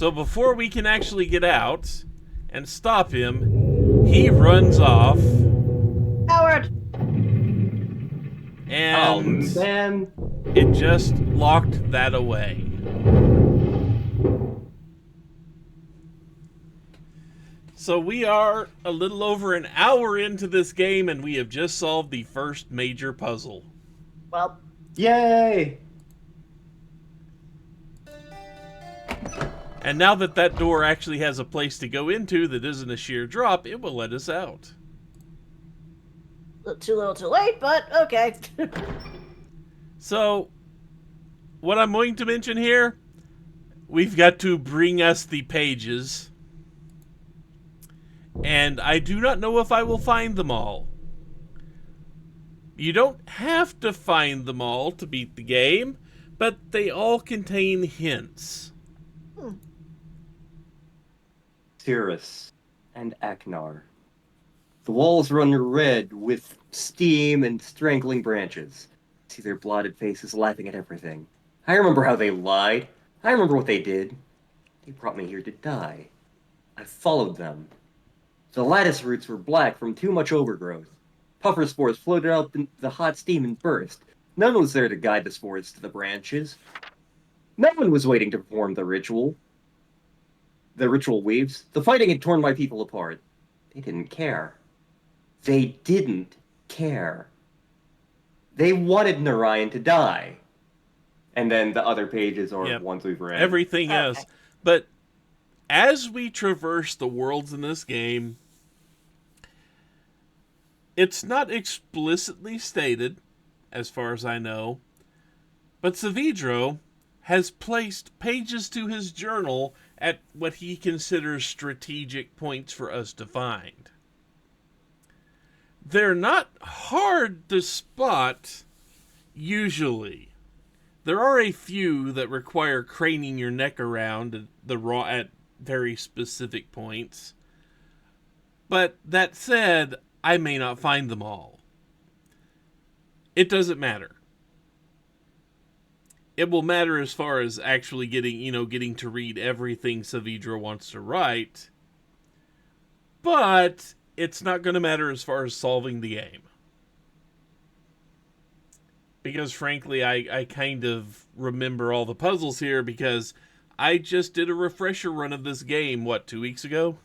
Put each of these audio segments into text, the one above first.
So before we can actually get out and stop him, he runs off. Howard! Oh, And man. it just locked that away. So we are a little over an hour into this game, and we have just solved the first major puzzle. Well, Yay! And now that that door actually has a place to go into that isn't a sheer drop, it will let us out. too little too late, but okay. So, what I'm going to mention here, we've got to bring us the pages. And I do not know if I will find them all. You don't have to find them all to beat the game, but they all contain hints. Cirrus and Aknar. The walls run red with steam and strangling branches. See their blotted faces laughing at everything. I remember how they lied. I remember what they did. They brought me here to die. I followed them. The lattice roots were black from too much overgrowth. Puffer spores floated up in the hot steam and burst. None was there to guide the spores to the branches. No one was waiting to perform the ritual. The ritual weaves. The fighting had torn my people apart. They didn't care. They didn't care. They wanted Narayan to die. And then the other pages are ones we've read. Everything else. But as we traverse the worlds in this game, it's not explicitly stated, as far as I know, but Savidro has placed pages to his journal at what he considers strategic points for us to find. They're not hard to spot, usually. There are a few that require craning your neck around at very specific points. But that said, I may not find them all. It doesn't matter. It will matter as far as actually getting to read everything Savidro wants to write. But it's not going to matter as far as solving the game. Because frankly, I kind of remember all the puzzles here because I just did a refresher run of this game, 2 weeks ago?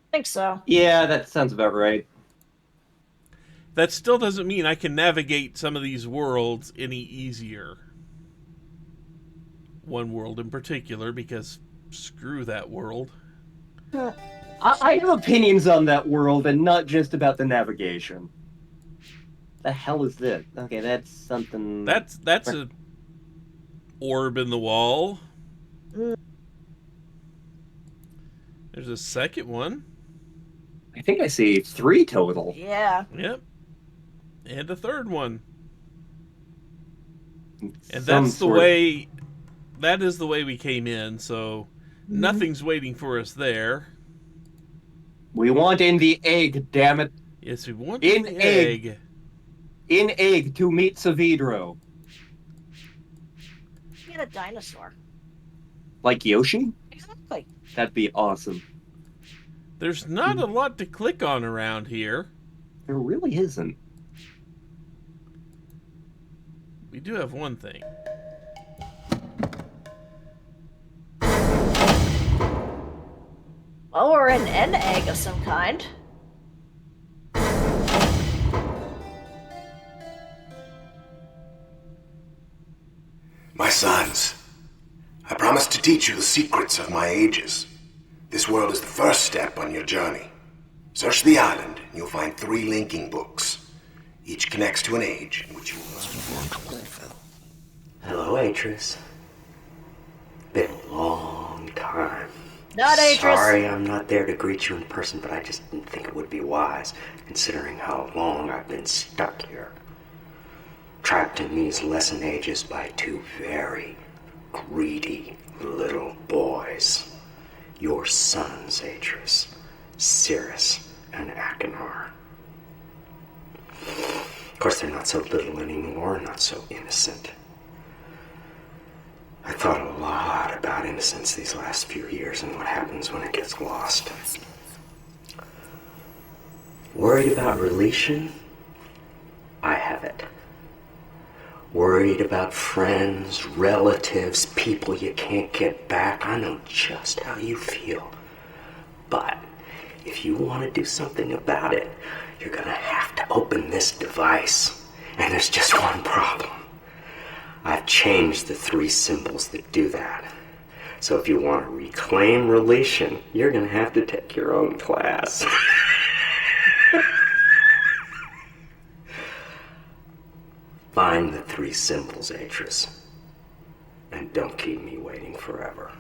I think so. Yeah, that sounds about right. That still doesn't mean I can navigate some of these worlds any easier. One world in particular, because screw that world. I have opinions on that world, and not just about the navigation. The hell is this? Okay, that's something... That's a orb in the wall. There's a second one. I think I see 3 total. Yeah. Yep. And a third one. And That is the way we came in, so nothing's waiting for us there. We want in the egg, damn it. Yes, we want in the egg. In egg to meet Savidro. Get a dinosaur. Like Yoshi? Exactly. That'd be awesome. There's not a lot to click on around here. There really isn't. We do have one thing. Well, or an egg of some kind. My sons, I promise to teach you the secrets of my ages. This world is the first step on your journey. Search the island, and you'll find 3 linking books. Each connects to an age in which you will fulfill. Hello, Atris. Been a long time. Not Atris. Sorry I'm not there to greet you in person, but I just didn't think it would be wise, considering how long I've been stuck here. Trapped in these lesson ages by 2 very greedy little boys. Your sons, Atris, Cirrus, and Akinar. Of course, they're not so little anymore, not so innocent. I thought a lot about innocence these last few years and what happens when it gets lost. Worried about relation? I have it. Worried about friends, relatives, people you can't get back. I know just how you feel. But if you want to do something about it, you're gonna have to open this device. And there's just one problem. I've changed the 3 symbols that do that. So if you want to reclaim relation, you're gonna have to take your own class. Find the 3 symbols, Atris. And don't keep me waiting forever.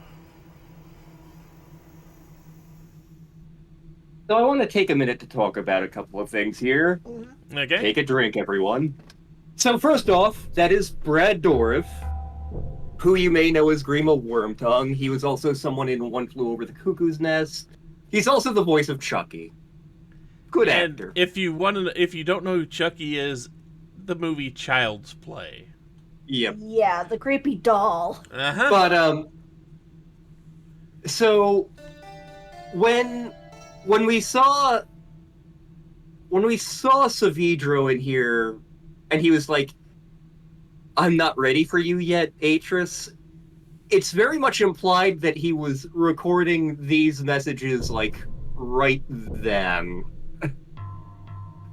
So I want to take a minute to talk about a couple of things here. Okay. Take a drink, everyone. So first off, that is Brad Dourif, who you may know as Grima Wormtongue. He was also someone in One Flew Over the Cuckoo's Nest. He's also the voice of Chucky. Good actor. If you don't know who Chucky is, the movie Child's Play. Yep. Yeah, the creepy doll. Uh-huh. But so when we saw Savidro in here, and he was like, "I'm not ready for you yet, Atris," it's very much implied that he was recording these messages like right then.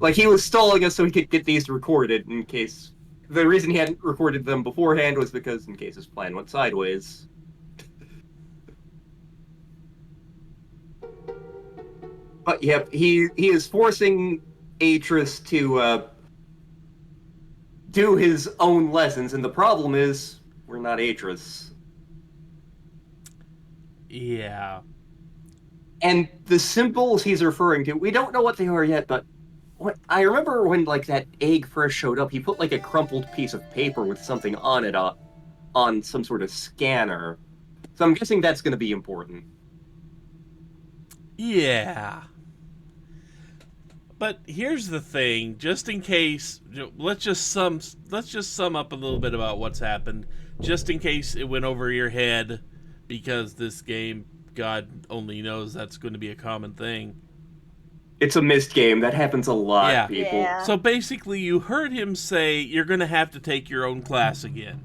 Like, he was stalling us so he could get these recorded in case... The reason he hadn't recorded them beforehand was because in case his plan went sideways. But, yep, he is forcing Atris to do his own lessons, and the problem is, we're not Atris. Yeah. And the symbols he's referring to, we don't know what they are yet, but I remember when, like, that egg first showed up, he put, like, a crumpled piece of paper with something on it on some sort of scanner. So I'm guessing that's going to be important. Yeah. But here's the thing, just in case, let's just sum up a little bit about what's happened, just in case it went over your head, because this game, God only knows that's going to be a common thing. It's a Myst game. That happens a lot, people. Yeah. So basically, you heard him say you're going to have to take your own class again.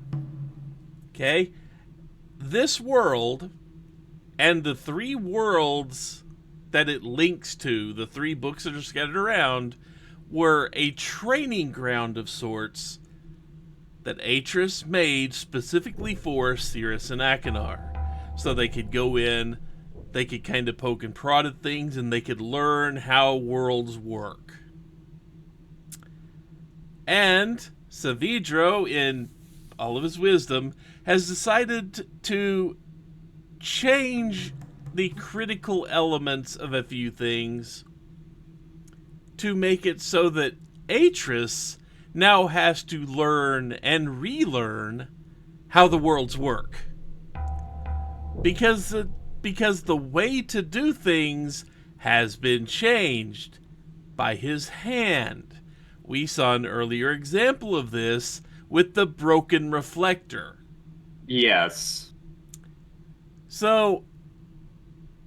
Okay? This world and the 3 worlds that it links to, the 3 books that are scattered around, were a training ground of sorts that Atris made specifically for Cirrus and Akinar. So they could go in, they could kind of poke and prod at things, and they could learn how worlds work. And Savidro, in all of his wisdom, has decided to change the critical elements of a few things to make it so that Atris now has to learn and relearn how the worlds work. Because the way to do things has been changed by his hand. We saw an earlier example of this with the broken reflector. Yes. So,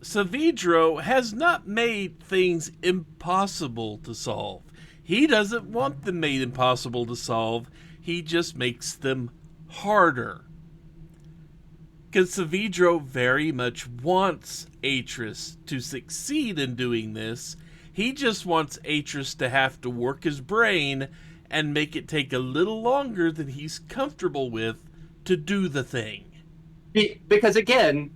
Savidro has not made things impossible to solve. He doesn't want them made impossible to solve. He just makes them harder. Because Savidro very much wants Atris to succeed in doing this. He just wants Atris to have to work his brain and make it take a little longer than he's comfortable with to do the thing. Because, again,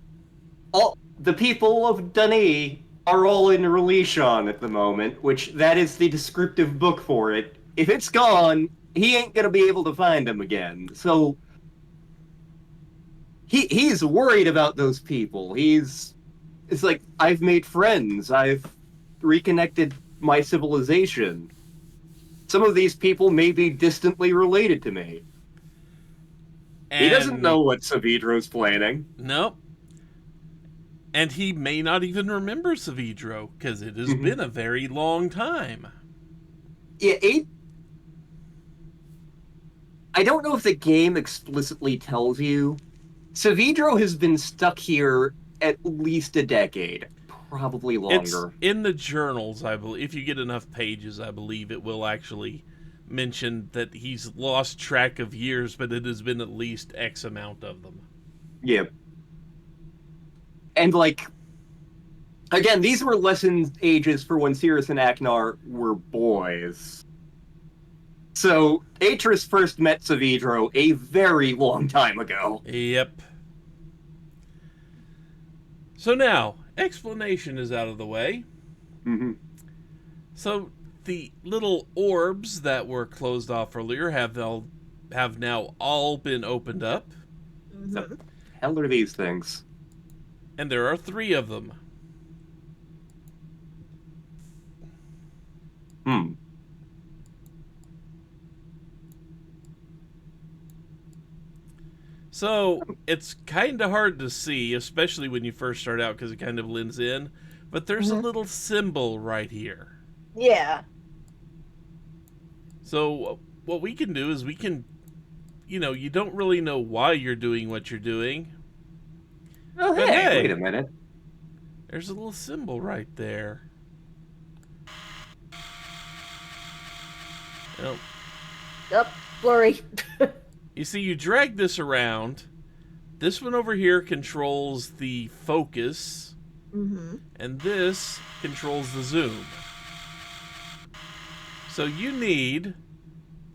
all the people of Dani are all in Relishon at the moment, which that is the descriptive book for it. If it's gone, he ain't going to be able to find them again. So... He's worried about those people. It's like, I've made friends. I've reconnected my civilization. Some of these people may be distantly related to me. He doesn't know what Savidro's planning. Nope. And he may not even remember Savidro, because it has been a very long time. Yeah, I don't know if the game explicitly tells you, Savidro has been stuck here at least a decade, probably longer. It's in the journals, I believe. If you get enough pages, I believe it will actually mention that he's lost track of years, but it has been at least X amount of them. Yep. And, like, again, these were lesson ages for when Cirrus and Aknar were boys. So, Atris first met Savidro a very long time ago. Yep. So now, explanation is out of the way. Mm-hmm. So, the little orbs that were closed off earlier have now all been opened up. The hell are these things? And there are 3 of them. So, it's kind of hard to see, especially when you first start out because it kind of blends in. But there's a little symbol right here. Yeah. So, what we can do is we can, you don't really know why you're doing what you're doing. Oh, But hey, wait a minute. There's a little symbol right there. Well, Up, blurry. you see, you drag this around. This one over here controls the focus. And this controls the zoom. So you need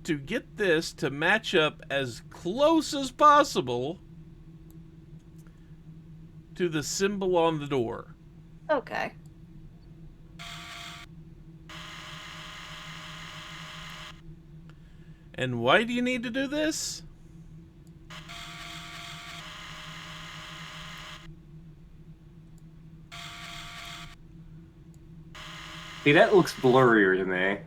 to get this to match up as close as possible to the symbol on the door. Okay. And why do you need to do this? See, that looks blurrier to me.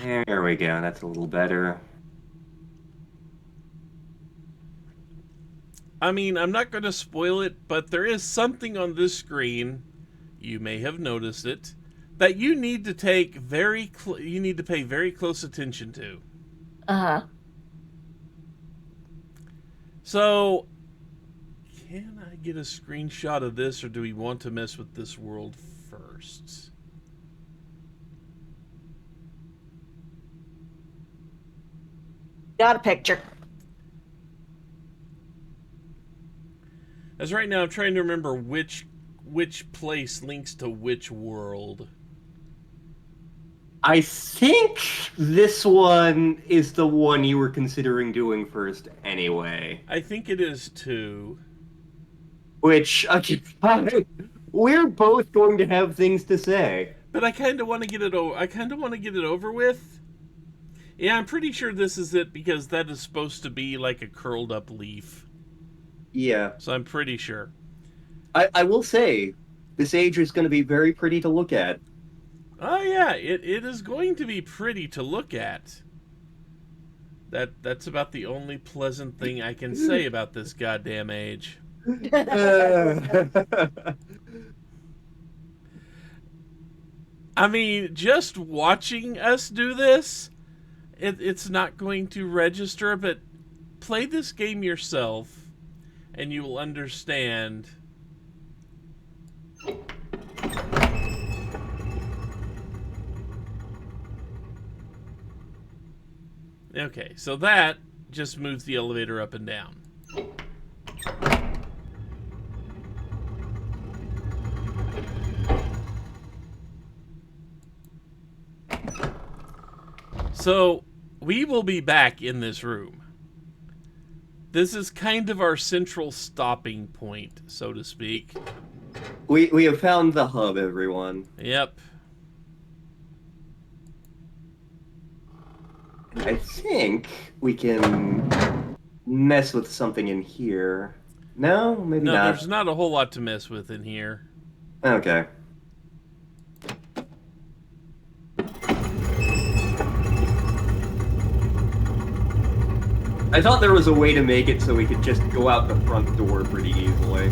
There we go, that's a little better. I mean, I'm not going to spoil it, but there is something on this screen, you may have noticed it, that you need to take you need to pay very close attention to. Uh-huh. So, can I get a screenshot of this, or do we want to mess with this world first? Got a picture. As right now, I'm trying to remember which place links to which world. I think this one is the one you were considering doing first anyway. I think it is too. Which, okay, fine. We're both going to have things to say. But I kind of want to get it over. I kind of want to get it over with. Yeah, I'm pretty sure this is it because that is supposed to be like a curled up leaf. Yeah. So I'm pretty sure. I will say, this age is going to be very pretty to look at. Oh yeah, it is going to be pretty to look at. That's about the only pleasant thing I can say about this goddamn age. I mean, just watching us do this, it's not going to register, but play this game yourself, and you will understand. Okay, so that just moves the elevator up and down. So, we will be back in this room. This is kind of our central stopping point, so to speak. We have found the hub, everyone. Yep. I think we can mess with something in here. No, maybe No, not. there's not a whole lot to mess with in here. Okay. I thought there was a way to make it so we could just go out the front door pretty easily.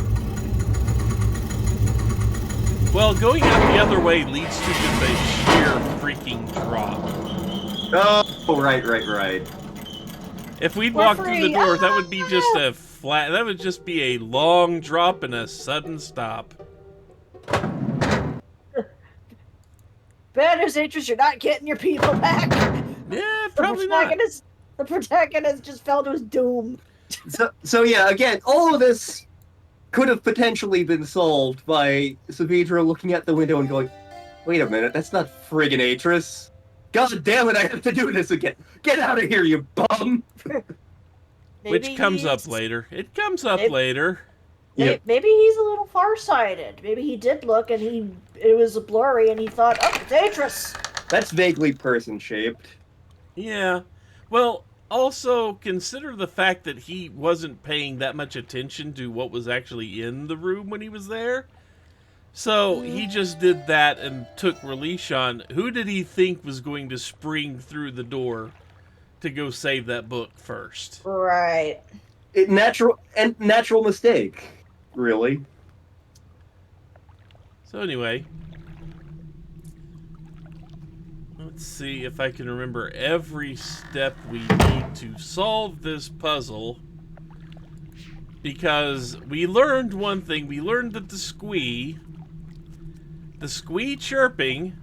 Well, going out the other way leads to just a sheer freaking drop. Oh, right. If we'd We're walk through the free. door, that would be just Ah! a flat. That would just be a long drop and a sudden stop. Bad news, Atris, you're not getting your people back. Yeah, probably not. The protagonist just fell to his doom. So yeah, again, all of this could have potentially been solved by Savidra looking at the window and going, "Wait a minute, that's not friggin' Atris. God damn it, I have to do this again. Get out of here, you bum!" Which comes up he's- later. It comes up Maybe- later. Yep. Maybe he's a little farsighted. Maybe he did look and it was blurry and he thought, oh, it's Atris. That's vaguely person-shaped. Yeah. Well, also consider the fact that he wasn't paying that much attention to what was actually in the room when he was there. So he just did that and took release on who did he think was going to spring through the door to go save that book first. Right. Natural mistake, really. So anyway, let's see if I can remember every step we need to solve this puzzle. Because we learned one thing. We learned that the squee chirping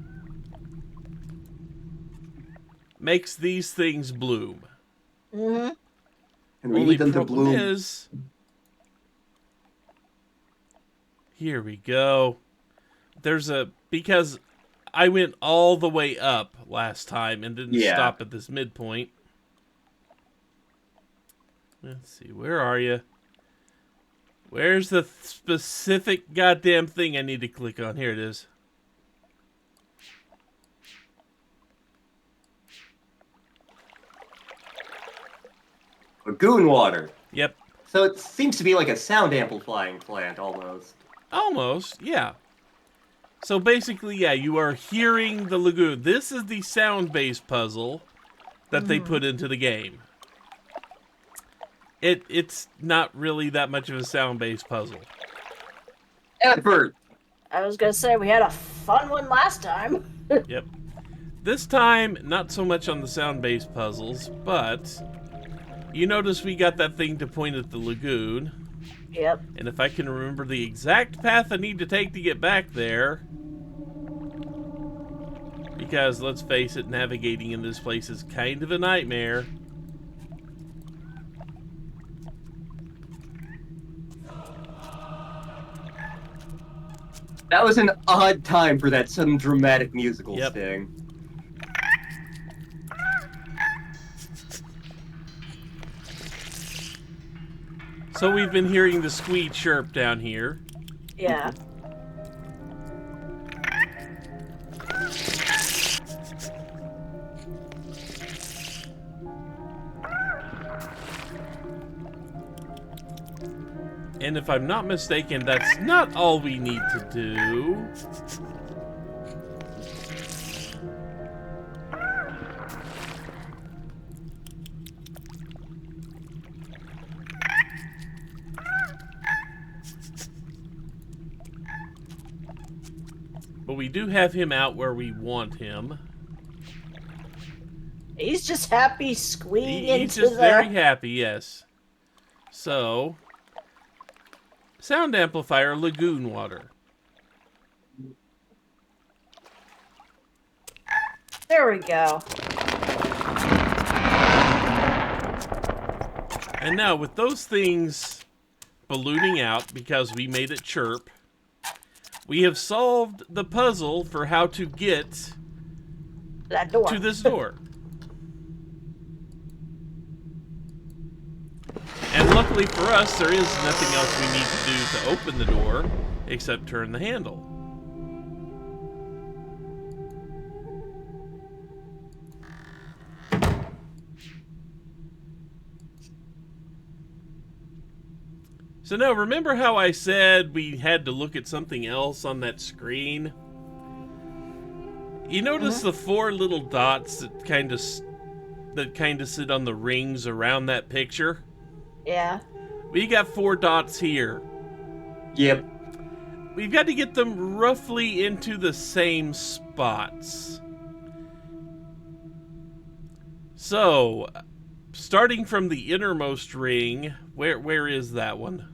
makes these things bloom. Mm-hmm. And we Only need them to problem bloom. is, here we go. Because I went all the way up last time and didn't Yeah. stop at this midpoint. Let's see, where are you? Where's the specific goddamn thing I need to click on? Here it is. Lagoon water. Yep. So it seems to be like a sound amplifying plant, almost. Almost, yeah. So basically, yeah, you are hearing the lagoon. This is the sound-based puzzle that they put into the game. It's not really that much of a sound-based puzzle. Effort! I was gonna say we had a fun one last time. Yep. This time, not so much on the sound-based puzzles, but you notice we got that thing to point at the lagoon. Yep. And if I can remember the exact path I need to take to get back there, because let's face it, navigating in this place is kind of a nightmare. That was an odd time for that sudden dramatic musical Yep. sting. So we've been hearing the squee chirp down here. Yeah. And if I'm not mistaken, that's not all we need to do. But we do have him out where we want him. He's just happy squeeing He's into just the... very happy, yes. So, sound amplifier, lagoon water. There we go. And now, with those things ballooning out because we made it chirp, we have solved the puzzle for how to get That door. to this door. And luckily for us, there is nothing else we need to do to open the door except turn the handle. So now, remember how I said we had to look at something else on that screen? You notice the four little dots that kind of sit on the rings around that picture? Yeah. We got 4 dots here. Yep. We've got to get them roughly into the same spots. So, starting from the innermost ring, where is that one?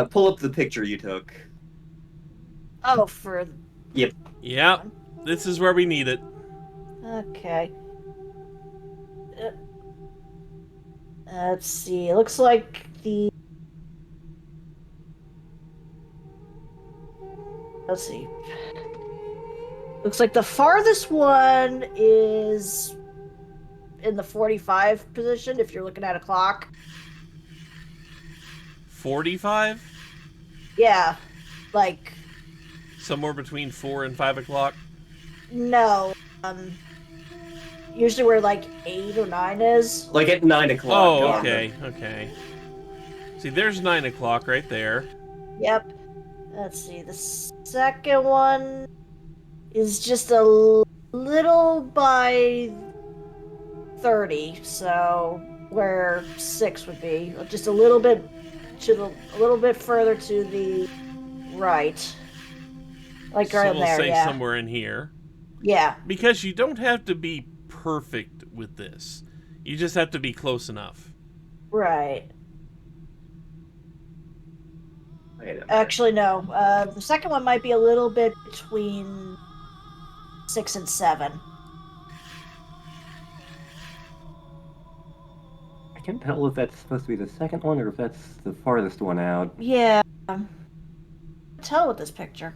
Pull up the picture you took. Oh, for Yep. Yep. This is where we need it. okay. Let's see. It looks like the. Let's see. Looks like the farthest one is in the 45 position if you're looking at a clock. 45? Yeah. Like, Somewhere between 4 and 5 o'clock? no. Usually where like 8 or 9 is. Like at 9 o'clock. Oh, Gardner. okay, okay. See, there's 9 o'clock right there. Yep. Let's see. The second one is just a little by 30, so where 6 would be, just a little bit further to the right, like So right we'll there. say Yeah. somewhere in here. Yeah. Because you don't have to be perfect with this. You just have to be close enough. Right. Wait a minute. Actually, no. The second one might be a little bit between 6 and 7. I can't tell if that's supposed to be the second one or if that's the farthest one out. Yeah. Tell with this picture.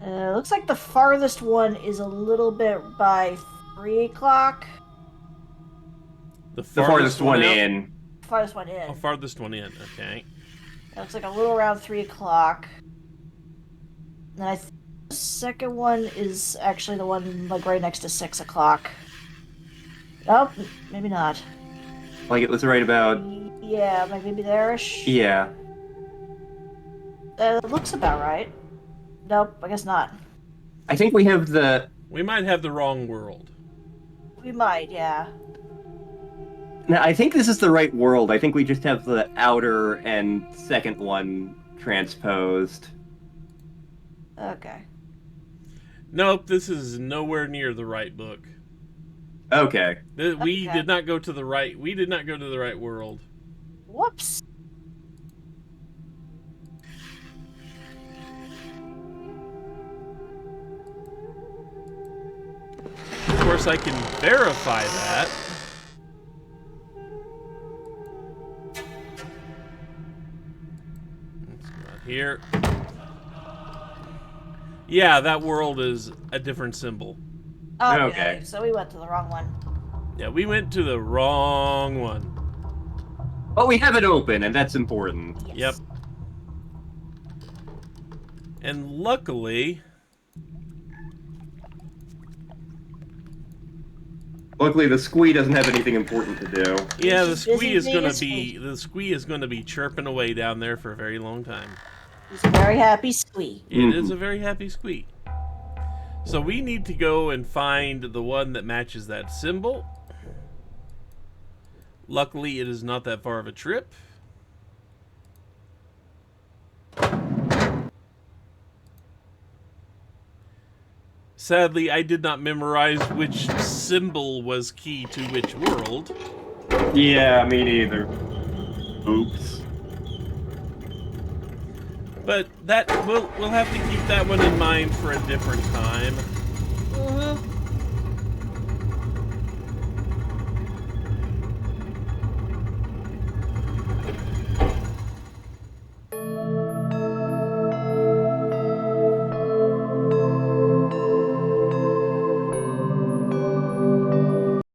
Looks like the farthest one is a little bit by 3 o'clock. The The farthest one out? in. Farthest one in. Oh, farthest one in, okay. That looks like a little around 3 o'clock. And I think the second one is actually the one like right next to 6 o'clock. Nope, maybe not. Like it was right about. Yeah, maybe there-ish. Yeah. It looks about right. Nope, I guess not. I think we have the. We might have the wrong world. We might, yeah. No, I think this is the right world. I think we just have the outer and second one transposed. Okay. Nope, this is nowhere near the right book. Okay. We Okay. did not go to the right. We did not go to the right world. Whoops. Of course, I can verify that. Let's go out here. Yeah, that world is a different symbol. Okay. So we went to the wrong one. Yeah, we went to the wrong one. But we have it open, and that's important. Yes. Yep. And luckily, Luckily, the squee doesn't have anything important to do. yeah, the He's busy squee is being gonna a be chirping away down there for a very long time. He's a very happy squee. It is a very happy squee. So we need to go and find the one that matches that symbol. Luckily, it is not that far of a trip. Sadly, I did not memorize which symbol was key to which world. Yeah, me neither. Oops. But that we'll have to keep that one in mind for a different time. Mm-hmm.